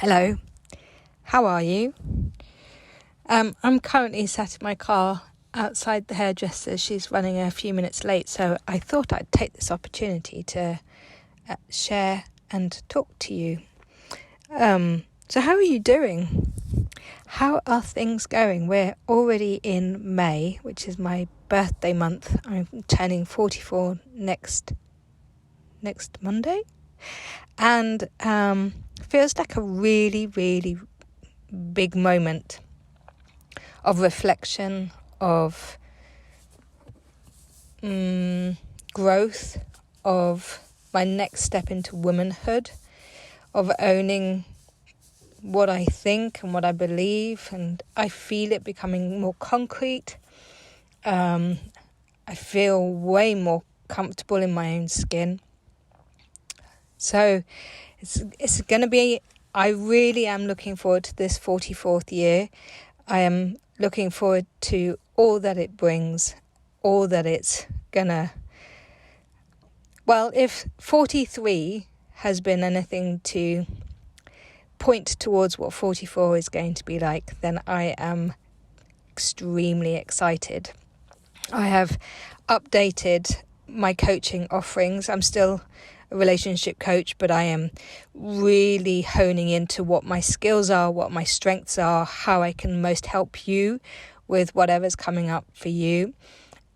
Hello, how are you? I'm currently sat in my car outside the hairdresser. She's running a few minutes late, so I thought I'd take this opportunity to share and talk to you. So how are you doing? How are things going? We're already in May, which is my birthday month. I'm turning 44 next Monday. And feels like a really, really big moment of reflection, of growth, of my next step into womanhood, of owning what I think and what I believe, and I feel it becoming more concrete. I feel way more comfortable in my own skin. So it's going to be, I really am looking forward to this 44th year. I am looking forward to all that it brings, all that it's gonna... Well, if 43 has been anything to point towards what 44 is going to be like, then I am extremely excited. I have updated my coaching offerings. I'm still a relationship coach, but I am really honing into what my skills are, what my strengths are, how I can most help you with whatever's coming up for you.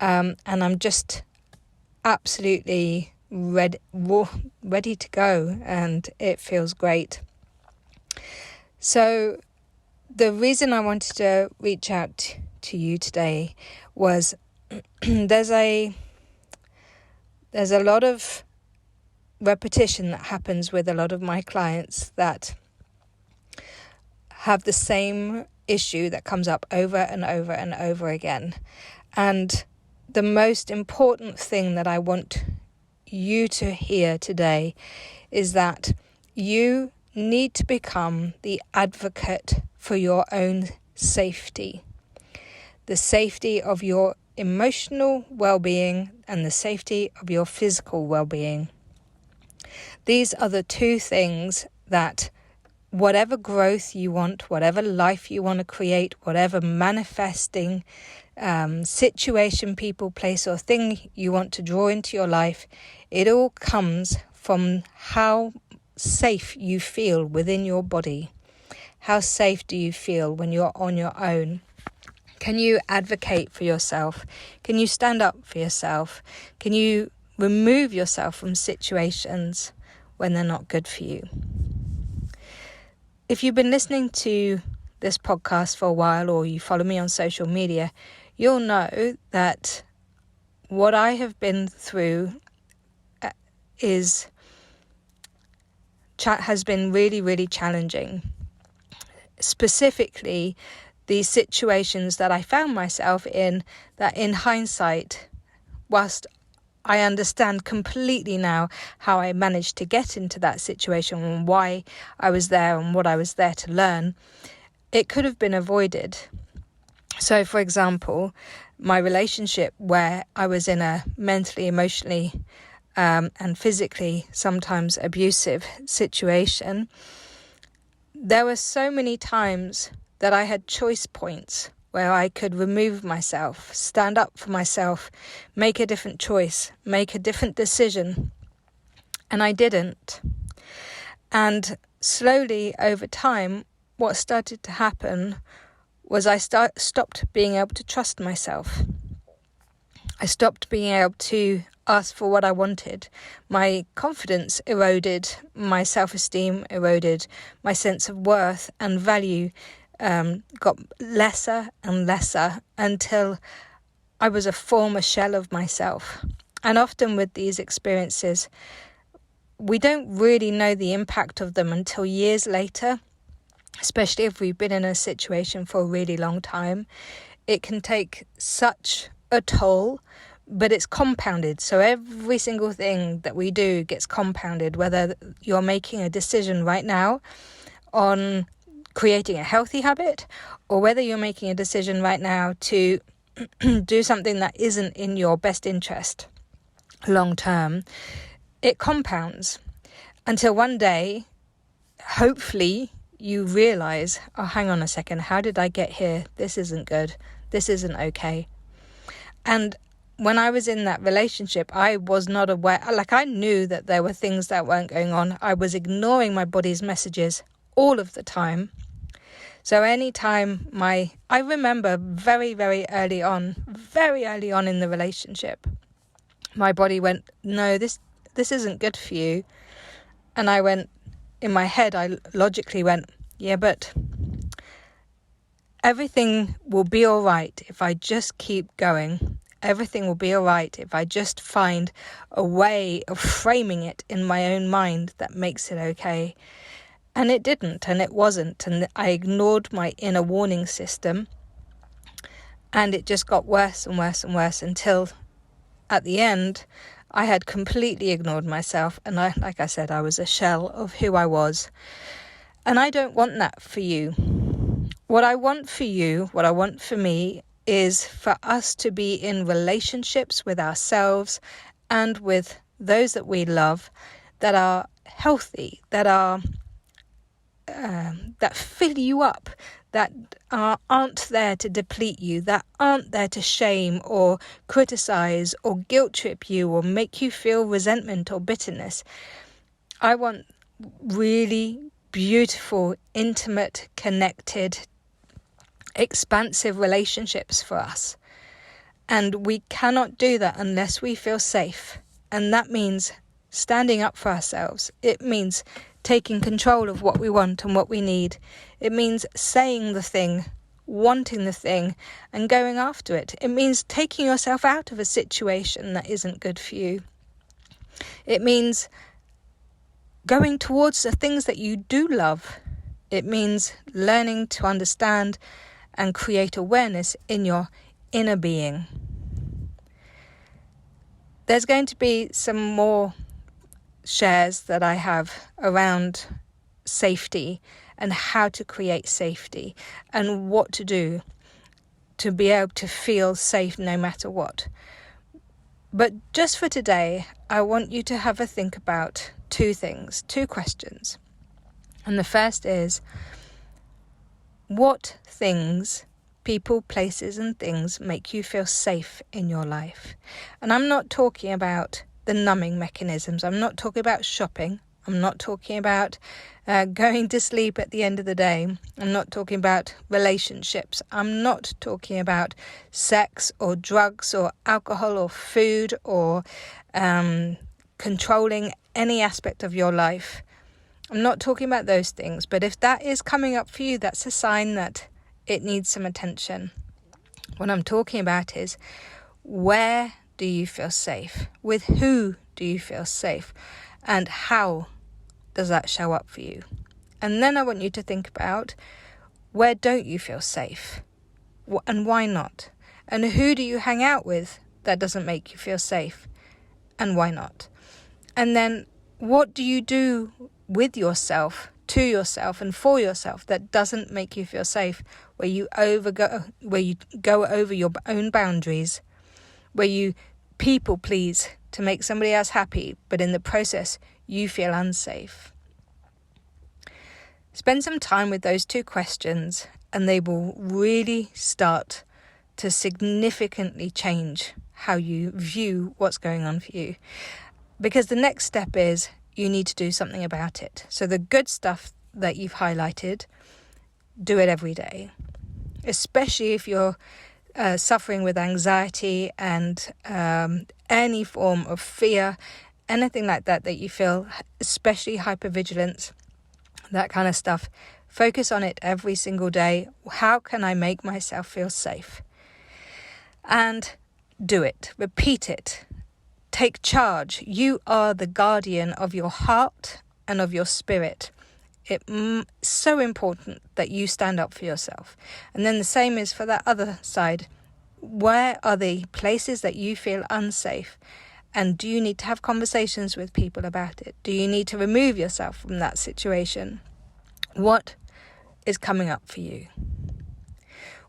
And I'm just absolutely ready to go, and it feels great. So the reason I wanted to reach out to you today was there's a lot of repetition that happens with a lot of my clients that have the same issue that comes up over and over and over again. And the most important thing that I want you to hear today is that you need to become the advocate for your own safety, the safety of your emotional well-being and the safety of your physical well-being. These are the two things that whatever growth you want, whatever life you want to create, whatever manifesting situation, people, place, or thing you want to draw into your life, it all comes from how safe you feel within your body. How safe do you feel when you're on your own? Can you advocate for yourself? Can you stand up for yourself? Can you remove yourself from situations when they're not good for you? If you've been listening to this podcast for a while, or you follow me on social media, you'll know that what I have been through has been really, really challenging. Specifically, the situations that I found myself in, that in hindsight, whilst I understand completely now how I managed to get into that situation and why I was there and what I was there to learn, it could have been avoided. So, for example, my relationship where I was in a mentally, emotionally, and physically sometimes abusive situation, there were so many times that I had choice points where I could remove myself, stand up for myself, make a different choice, make a different decision. And I didn't. And slowly over time, what started to happen was I stopped being able to trust myself. I stopped being able to ask for what I wanted. My confidence eroded, my self-esteem eroded, my sense of worth and value got lesser and lesser until I was a former shell of myself. And often with these experiences, we don't really know the impact of them until years later, especially if we've been in a situation for a really long time. It can take such a toll, but it's compounded. So every single thing that we do gets compounded, whether you're making a decision right now on creating a healthy habit, or whether you're making a decision right now to do something that isn't in your best interest long term. It compounds until one day, hopefully, you realize, oh, hang on a second, how did I get here? This isn't good. This isn't okay. And when I was in that relationship, I was not aware, like I knew that there were things that weren't going on. I was ignoring my body's messages all of the time. So anytime I remember very, very early on in the relationship, my body went, no, this isn't good for you. And I went, in my head, I logically went, yeah, but everything will be all right if I just keep going. Everything will be all right if I just find a way of framing it in my own mind that makes it okay. And it didn't, and it wasn't. And I ignored my inner warning system. And it just got worse and worse and worse until at the end, I had completely ignored myself. And like I said, I was a shell of who I was. And I don't want that for you. What I want for you, what I want for me, is for us to be in relationships with ourselves and with those that we love that are healthy, that are that fill you up, that aren't there to deplete you, that aren't there to shame or criticize or guilt trip you or make you feel resentment or bitterness. I want really beautiful, intimate, connected, expansive relationships for us. And we cannot do that unless we feel safe. And that means standing up for ourselves. It means taking control of what we want and what we need. It means saying the thing, wanting the thing, and going after it. It means taking yourself out of a situation that isn't good for you. It means going towards the things that you do love. It means learning to understand and create awareness in your inner being. There's going to be some more shares that I have around safety and how to create safety and what to do to be able to feel safe no matter what. But just for today, I want you to have a think about two questions. And the first is, what things, people, places and things make you feel safe in your life? And I'm not talking about the numbing mechanisms. I'm not talking about shopping. I'm not talking about going to sleep at the end of the day. I'm not talking about relationships. I'm not talking about sex or drugs or alcohol or food or controlling any aspect of your life. I'm not talking about those things. But if that is coming up for you, that's a sign that it needs some attention. What I'm talking about is, where do you feel safe? With who do you feel safe? And how does that show up for you? And then I want you to think about, where don't you feel safe? And why not? And who do you hang out with that doesn't make you feel safe? And why not? And then what do you do with yourself, to yourself and for yourself that doesn't make you feel safe? Where you go over your own boundaries, where you people please to make somebody else happy, but in the process you feel unsafe. Spend some time with those two questions and they will really start to significantly change how you view what's going on for you. Because the next step is, you need to do something about it. So the good stuff that you've highlighted, do it every day. Especially if you're suffering with anxiety and any form of fear, anything like that you feel, especially hypervigilance, that kind of stuff. Focus on it every single day. How can I make myself feel safe? And do it. Repeat it. Take charge. You are the guardian of your heart and of your spirit. It's so important that you stand up for yourself. And then the same is for that other side. Where are the places that you feel unsafe? And do you need to have conversations with people about it? Do you need to remove yourself from that situation? What is coming up for you?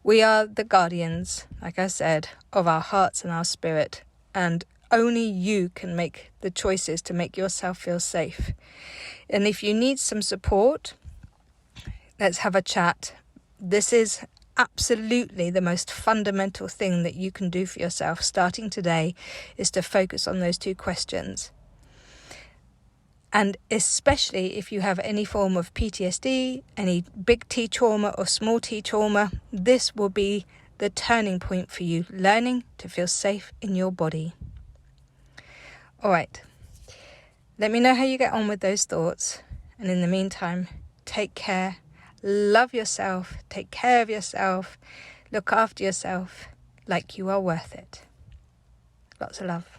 We are the guardians, like I said, of our hearts and our spirit. And only you can make the choices to make yourself feel safe. And if you need some support, Let's have a chat. This is absolutely the most fundamental thing that you can do for yourself starting today, is to focus on those two questions. And especially if you have any form of PTSD, any big T trauma or small T trauma, this will be the turning point for you, learning to feel safe in your body. All right, let me know how you get on with those thoughts. And in the meantime, take care, love yourself, take care of yourself, look after yourself like you are worth it. Lots of love.